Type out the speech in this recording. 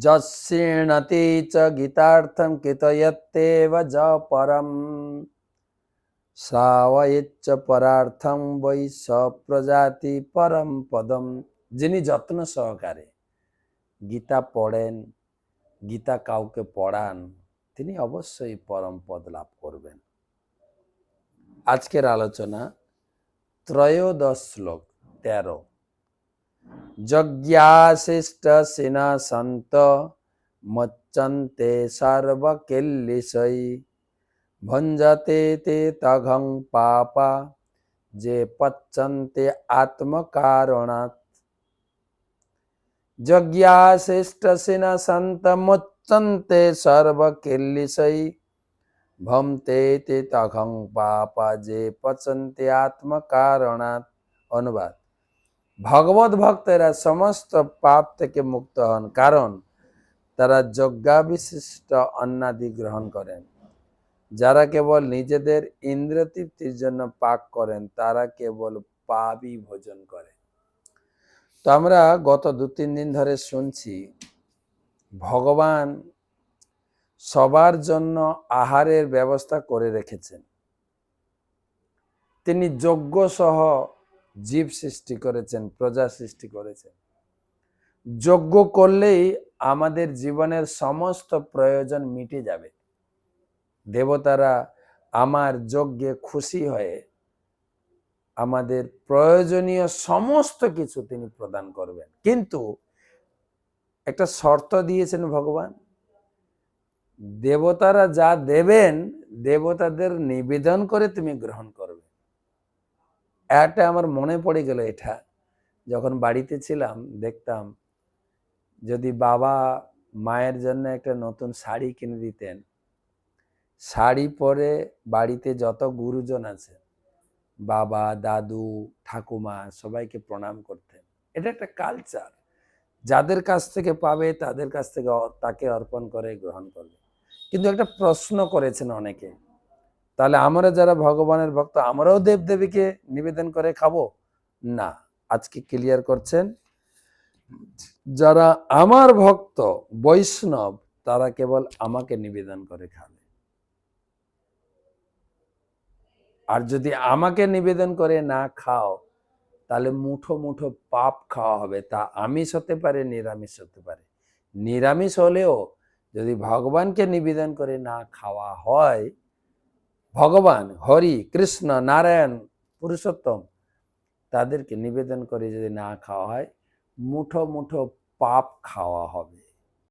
যস্যীণতি চ গীতার্থম কৃতয়ত্যেব য পরম শ্রাবয়েচ্চ পরার্থম বৈ সপ্রজাতি পরম পদম। যিনি যত্ন সহকারে গীতা পড়েন, গীতা কাউকে পড়ান, তিনি অবশ্যই পরম পদ লাভ করবেন। আজকের আলোচনা ত্রয়োদশ শ্লোক 13। যজ্ঞাশিষ্ট সিনা সন্ত মচ্চন্তে সর্বকিল্লিশৈ ভঞ্জতে তে তঘং পাপা যে পচ্যন্তে আত্মকারণাৎ। যজ্ঞাশিষ্ট সিনা সন্ত মচ্চন্তে সর্বকিল্লিশৈ ভমতে তে তঘং পাপা যে পচন্তে আত্মকারণাৎ। অনুবাদ: ভগবত ভক্তেরা সমস্ত পাপ থেকে মুক্ত হন, কারণ তারা যজ্ঞাবিশিষ্ট অন্নাদি গ্রহণ করেন। যারা কেবল নিজেদের ইন্দ্রিয় তৃপ্তির জন্য পাক করেন, তারা কেবল পাপই ভোজন করে। তো আমরা গত 2-3 দিন ধরে শুনছি ভগবান সবার জন্য আহারের ব্যবস্থা করে রেখেছেন। তিনি যজ্ঞ সহ জীব সৃষ্টি করেছেন, প্রজা সৃষ্টি করেছেন। যজ্ঞ করলেই আমাদের জীবনের সমস্ত প্রয়োজন মিটে যাবে। দেবতারা আমার যজ্ঞে খুশি হয়ে আমাদের প্রয়োজনীয় সমস্ত কিছু তিনি প্রদান করবেন। কিন্তু একটা শর্ত দিয়েছেন ভগবান, দেবতারা যা দেবেন দেবতাদের নিবেদন করে তুমি গ্রহণ করবে। এটা আমার মনে পড়ে গেল। এটা যখন বাড়িতে ছিলাম দেখতাম, যদি বাবা মায়ের জন্য একটা নতুন শাড়ি কিনে দিতেন, শাড়ি পরে বাড়িতে যত গুরুজন আছে, বাবা, দাদু, ঠাকুমা, সবাইকে প্রণাম করতেন। এটা একটা কালচার। যাদের কাছ থেকে পাবে তাদের কাছ থেকে তাকে অর্পণ করে গ্রহণ করবে। কিন্তু একটা প্রশ্ন করেছেন অনেকে, তাহলে আমরা যারা ভগবানের ভক্ত, আমরাও দেবদেবীকে নিবেদন করে খাবো? না, আজকে ক্লিয়ার করছেন, যারা আমার ভক্ত বৈষ্ণব তারা কেবল আমাকে নিবেদন করে খাবে। আর যদি আমাকে নিবেদন করে না খাও, তাহলে মুঠো মুঠো পাপ খাওয়া হবে। তা আমিষ হতে পারে, নিরামিষ হতে পারে। নিরামিষ হলেও যদি ভগবানকে নিবেদন করে না খাওয়া হয়, ভগবান হরি, কৃষ্ণ, নারায়ণ, পুরুষোত্তম তাদেরকে নিবেদন করে যদি না খাওয়া হয়, মুঠো মুঠো পাপ খাওয়া হবে।